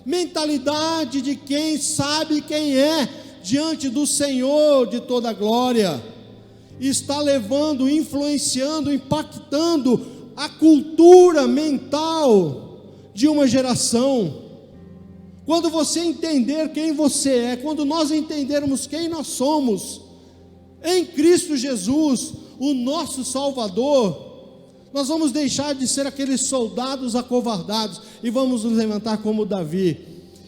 Mentalidade de quem sabe quem é diante do Senhor de toda a glória, está levando, influenciando, impactando a cultura mental de uma geração. Quando você entender quem você é, quando nós entendermos quem nós somos em Cristo Jesus, o nosso Salvador, nós vamos deixar de ser aqueles soldados acovardados e vamos nos levantar como Davi.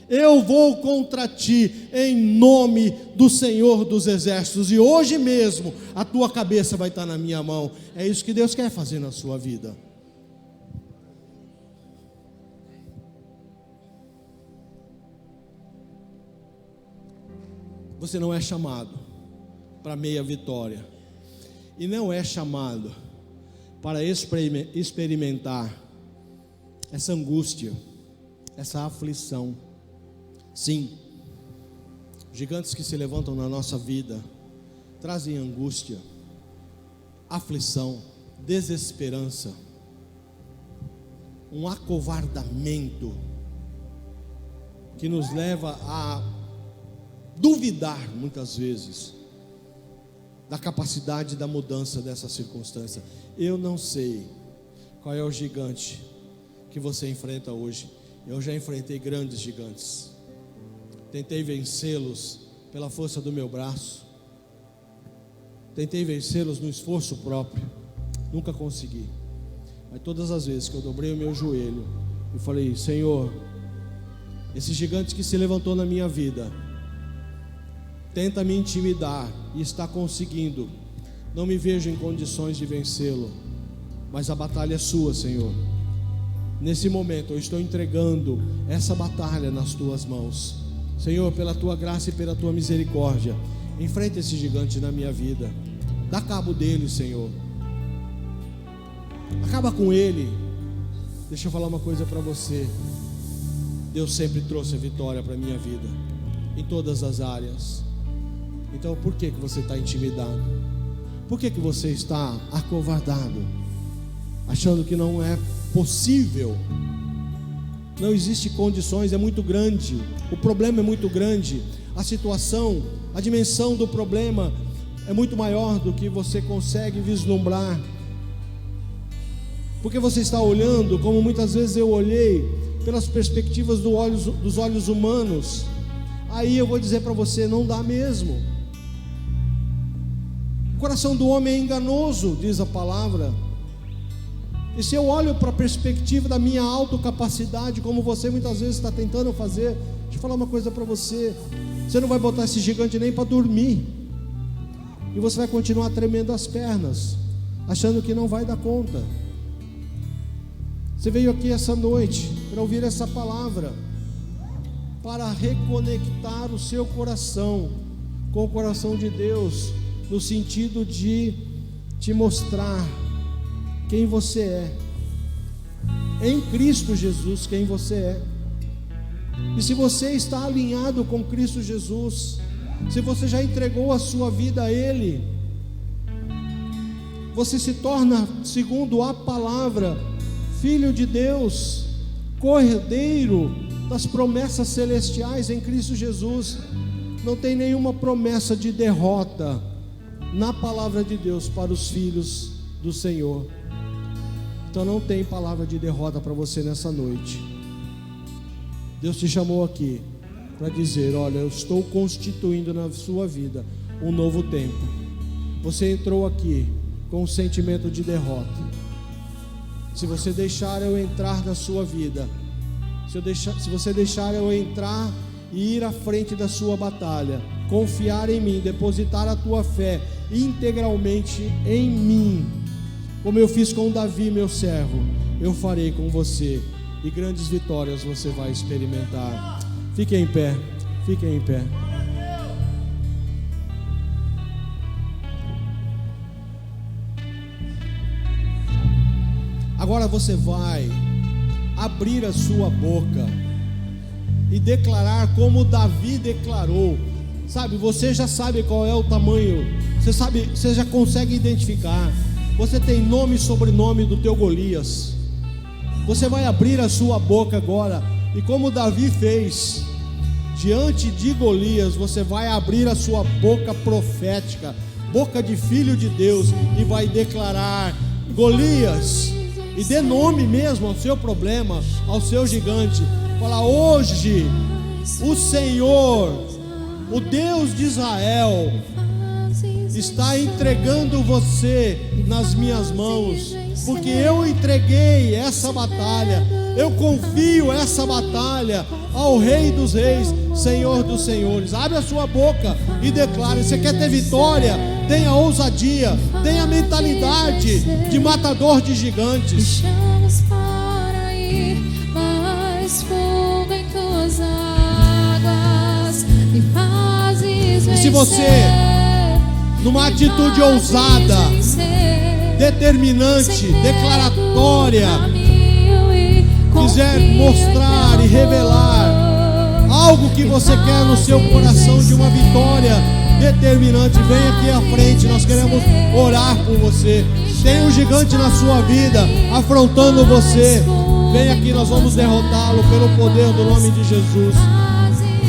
Eu vou contra ti em nome do Senhor dos Exércitos, e hoje mesmo a tua cabeça vai estar na minha mão. É isso que Deus quer fazer na sua vida. Você não é chamado para meia vitória, e não é chamado para experimentar essa angústia, essa aflição. Sim, gigantes que se levantam na nossa vida trazem angústia, aflição, desesperança, um acovardamento que nos leva a duvidar muitas vezes da capacidade da mudança dessa circunstância. Eu não sei qual é o gigante que você enfrenta hoje. Eu já enfrentei grandes gigantes, tentei vencê-los pela força do meu braço, tentei vencê-los no esforço próprio, nunca consegui. Mas todas as vezes que eu dobrei o meu joelho e falei: Senhor, esse gigante que se levantou na minha vida tenta me intimidar e está conseguindo, não me vejo em condições de vencê-lo, mas a batalha é sua, Senhor. nesse momento eu estou entregando essa batalha nas tuas mãos. Senhor, pela tua graça e pela tua misericórdia, enfrenta esse gigante na minha vida. Dá cabo dele, Senhor. Acaba com ele. Deixa eu falar uma coisa para você. Deus sempre trouxe a vitória para a minha vida, em todas as áreas. Então por que você está intimidado? Por que você está acovardado? Achando que não é possível? Não existe condições, é muito grande. O problema é muito grande. A situação, a dimensão do problema é muito maior do que você consegue vislumbrar. Porque você está olhando, como muitas vezes eu olhei, pelas perspectivas dos olhos humanos. Aí eu vou dizer para você, não dá mesmo. O coração do homem é enganoso, diz a palavra. E se eu olho para a perspectiva da minha autocapacidade, como você muitas vezes está tentando fazer, deixa eu falar uma coisa para você. Você não vai botar esse gigante nem para dormir. E você vai continuar tremendo as pernas, achando que não vai dar conta. Você veio aqui essa noite para ouvir essa palavra, para reconectar o seu coração com o coração de Deus, no sentido de te mostrar quem você é, em Cristo Jesus, quem você é. E se você está alinhado com Cristo Jesus, se você já entregou a sua vida a Ele, você se torna, segundo a palavra, filho de Deus, cordeiro das promessas celestiais em Cristo Jesus. Não tem nenhuma promessa de derrota na palavra de Deus para os filhos do Senhor. Então não tem palavra de derrota para você nessa noite. Deus te chamou aqui para dizer: olha, eu estou constituindo na sua vida um novo tempo. Você entrou aqui com um sentimento de derrota. Se você deixar eu entrar na sua vida, se você deixar eu entrar e ir à frente da sua batalha, confiar em mim, depositar a tua fé integralmente em mim, como eu fiz com Davi, meu servo, eu farei com você, e grandes vitórias você vai experimentar. Fiquem em pé, fiquem em pé. Agora você vai abrir a sua boca e declarar como Davi declarou. Sabe, você já sabe qual é o tamanho, você já consegue identificar. Você tem nome e sobrenome do teu Golias. Você vai abrir a sua boca agora, e como Davi fez diante de Golias, você vai abrir a sua boca profética, boca de filho de Deus, e vai declarar: Golias, e dê nome mesmo ao seu problema, ao seu gigante. Fala: hoje o Senhor, o Deus de Israel, está entregando você nas minhas mãos, porque eu entreguei essa batalha, eu confio essa batalha ao Rei dos Reis, Senhor dos Senhores. Abre a sua boca e declare. Você quer ter vitória? Tenha ousadia, tenha mentalidade de matador de gigantes. Deixamos para ir mais fundo em tuas águas, me fazes vencer. E se você, numa atitude ousada, determinante, declaratória, quiser mostrar e revelar algo que você quer no seu coração, de uma vitória determinante, vem aqui à frente, nós queremos orar por você. Tem um gigante na sua vida afrontando você, vem aqui, nós vamos derrotá-lo pelo poder do nome de Jesus.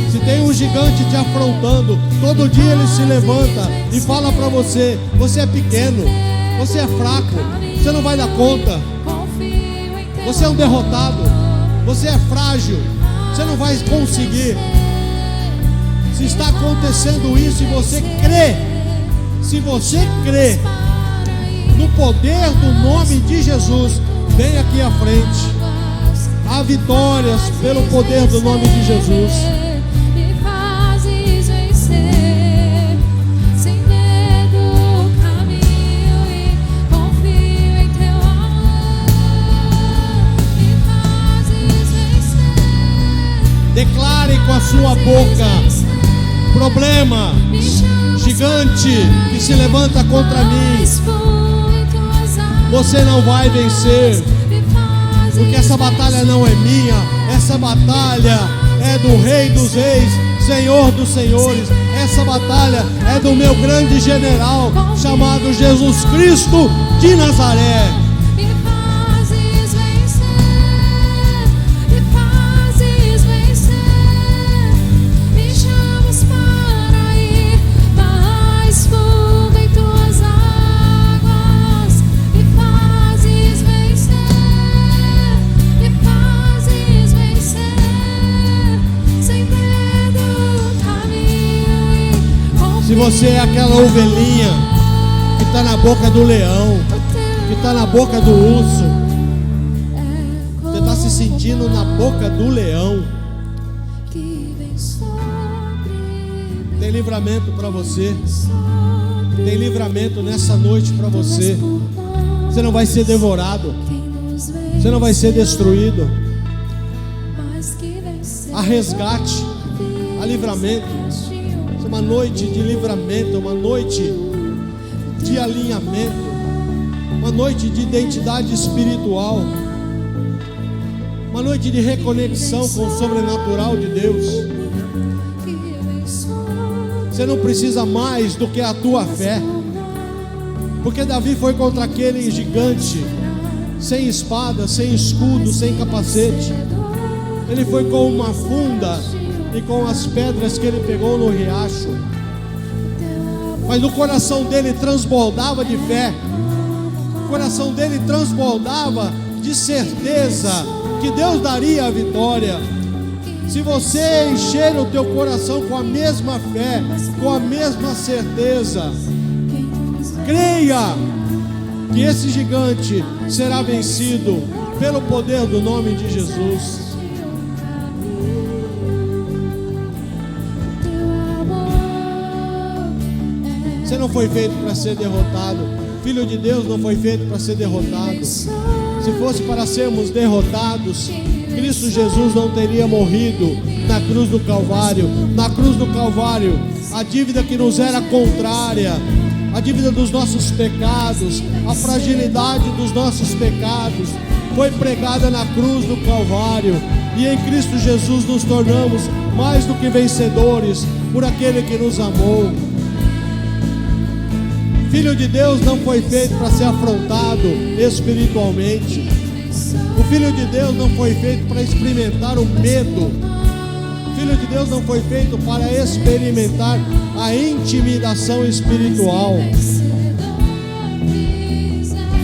Se tem um gigante te afrontando, todo dia ele se levanta e fala para você: você é pequeno, você é fraco, você não vai dar conta, você é um derrotado, você é frágil, você não vai conseguir. Se está acontecendo isso e você crê, se você crê no poder do nome de Jesus, vem aqui à frente. Há vitórias pelo poder do nome de Jesus. com a sua boca: problema, gigante que se levanta contra mim, você não vai vencer, porque essa batalha não é minha, essa batalha é do Rei dos Reis, Senhor dos Senhores. Essa batalha é do meu grande general, chamado Jesus Cristo de Nazaré. Se você é aquela ovelhinha que está na boca do leão, que está na boca do urso, você está se sentindo na boca do leão, tem livramento para você, tem livramento nessa noite para você. Você não vai ser devorado, você não vai ser destruído. Há resgate, há livramento. Uma noite de livramento, uma noite de alinhamento, uma noite de identidade espiritual, uma noite de reconexão com o sobrenatural de Deus. Você não precisa mais do que a tua fé, porque Davi foi contra aquele gigante, sem espada, sem escudo, sem capacete. Ele foi com uma funda e com as pedras que ele pegou no riacho, mas o coração dele transbordava de fé, o coração dele transbordava de certeza que Deus daria a vitória. Se você encher o teu coração com a mesma fé, com a mesma certeza, creia que esse gigante será vencido pelo poder do nome de Jesus. Você não foi feito para ser derrotado. Filho de Deus não foi feito para ser derrotado. Se fosse para sermos derrotados, Cristo Jesus não teria morrido na cruz do Calvário. Na cruz do Calvário, a dívida que nos era contrária, a dívida dos nossos pecados, a fragilidade dos nossos pecados, foi pregada na cruz do Calvário. E em Cristo Jesus nos tornamos mais do que vencedores por aquele que nos amou. Filho de Deus não foi feito para ser afrontado espiritualmente. O Filho de Deus não foi feito para experimentar o medo. O Filho de Deus não foi feito para experimentar a intimidação espiritual.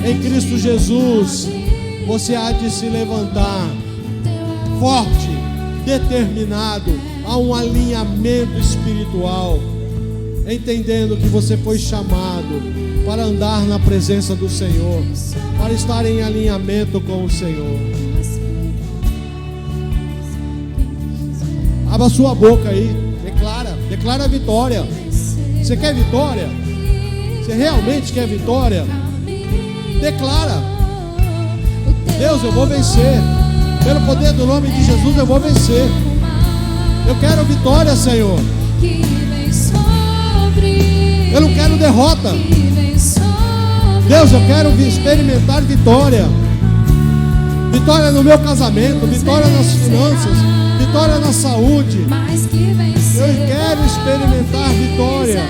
Em Cristo Jesus, você há de se levantar forte, determinado, a um alinhamento espiritual, entendendo que você foi chamado para andar na presença do Senhor, para estar em alinhamento com o Senhor. Abra sua boca aí, declara a vitória. Você quer vitória? Você realmente quer vitória? Declara: Deus, eu vou vencer. Pelo poder do nome de Jesus eu vou vencer. Eu quero vitória, Senhor. Eu não quero derrota. Deus, eu quero experimentar vitória. Vitória no meu casamento, vitória nas finanças, vitória na saúde. Eu quero experimentar vitória.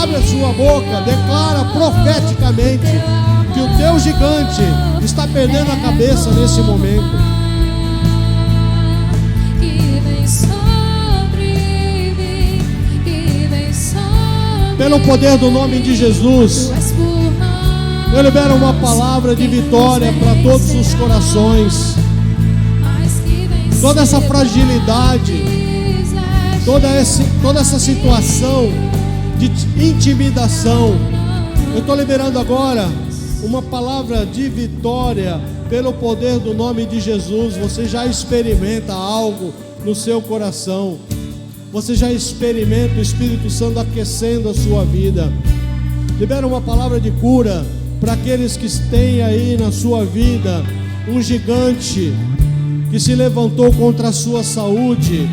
Abre a sua boca, declara profeticamente que o teu gigante está perdendo a cabeça nesse momento. Pelo poder do nome de Jesus, eu libero uma palavra de vitória para todos os corações. Toda essa fragilidade, toda essa situação de intimidação, eu estou liberando agora uma palavra de vitória pelo poder do nome de Jesus. Você já experimenta algo no seu coração. Você já experimenta o Espírito Santo aquecendo a sua vida. Libera uma palavra de cura para aqueles que têm aí na sua vida um gigante que se levantou contra a sua saúde.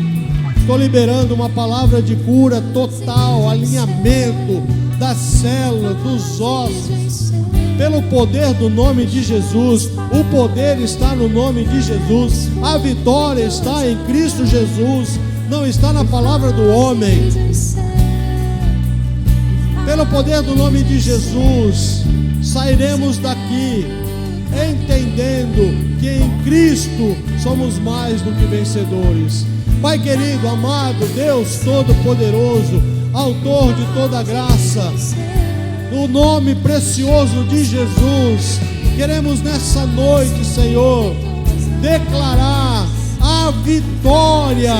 Estou liberando uma palavra de cura total, alinhamento das células, dos ossos, pelo poder do nome de Jesus. O poder está no nome de Jesus, a vitória está em Cristo Jesus, não está na palavra do homem. Pelo poder do nome de Jesus, sairemos daqui entendendo que em Cristo somos mais do que vencedores. Pai querido, amado, Deus Todo-Poderoso, autor de toda graça, no nome precioso de Jesus, queremos nessa noite, Senhor, declarar a vitória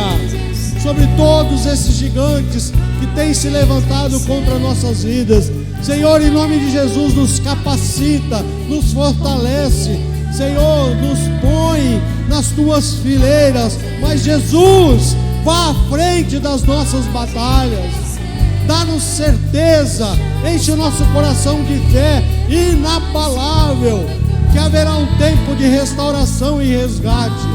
sobre todos esses gigantes que têm se levantado contra nossas vidas. Senhor, em nome de Jesus, nos capacita, nos fortalece, Senhor, nos põe nas tuas fileiras, mas Jesus, vá à frente das nossas batalhas, dá-nos certeza, enche o nosso coração de fé inabalável, que haverá um tempo de restauração e resgate.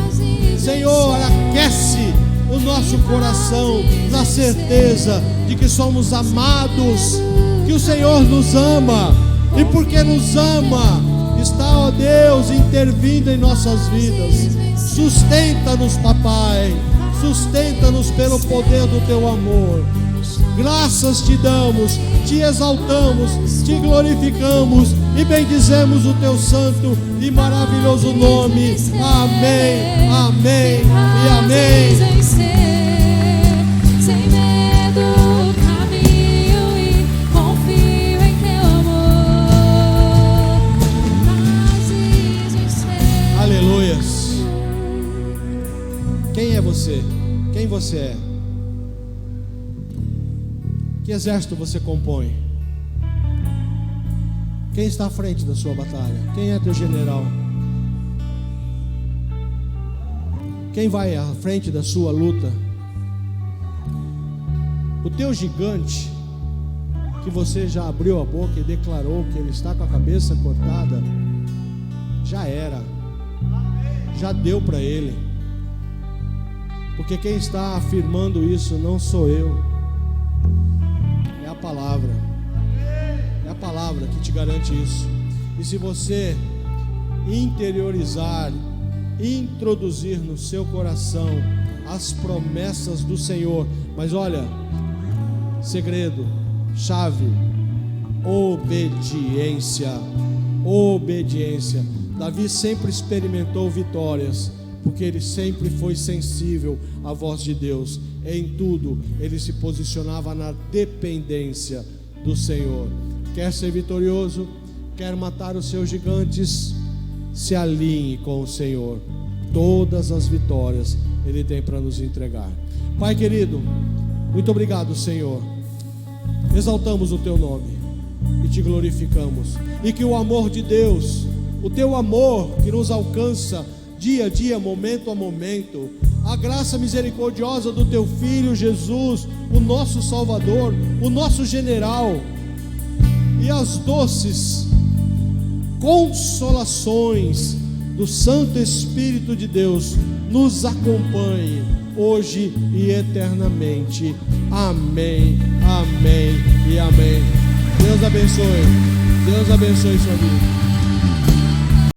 Senhor, aquece o nosso coração na certeza de que somos amados, que o Senhor nos ama, e porque nos ama, está, ó Deus, intervindo em nossas vidas. Sustenta-nos, papai, sustenta-nos pelo poder do teu amor. Graças te damos, te exaltamos, te glorificamos e bendizemos o teu santo e maravilhoso nome. Amém, amém e amém. Aleluias. Quem é você? Quem você é? Que exército você compõe? Quem está à frente da sua batalha? Quem é teu general? Quem vai à frente da sua luta? O teu gigante, que você já abriu a boca e declarou que ele está com a cabeça cortada, já era, já deu para ele, porque quem está afirmando isso não sou eu, é a palavra que te garante isso. E se você interiorizar, introduzir no seu coração as promessas do Senhor, mas olha, segredo, chave, obediência. Obediência. Davi sempre experimentou vitórias, porque ele sempre foi sensível à voz de Deus. Em tudo ele se posicionava na dependência do Senhor. Quer ser vitorioso? Quer matar os seus gigantes? Se alinhe com o Senhor. Todas as vitórias Ele tem para nos entregar. Pai querido, muito obrigado, Senhor. Exaltamos o Teu nome e Te glorificamos. E que o amor de Deus, o Teu amor que nos alcança dia a dia, momento a momento, a graça misericordiosa do Teu Filho Jesus, o nosso Salvador, o nosso general, e as doces consolações do Santo Espírito de Deus nos acompanhe hoje e eternamente. Amém, amém e amém. Deus abençoe sua vida.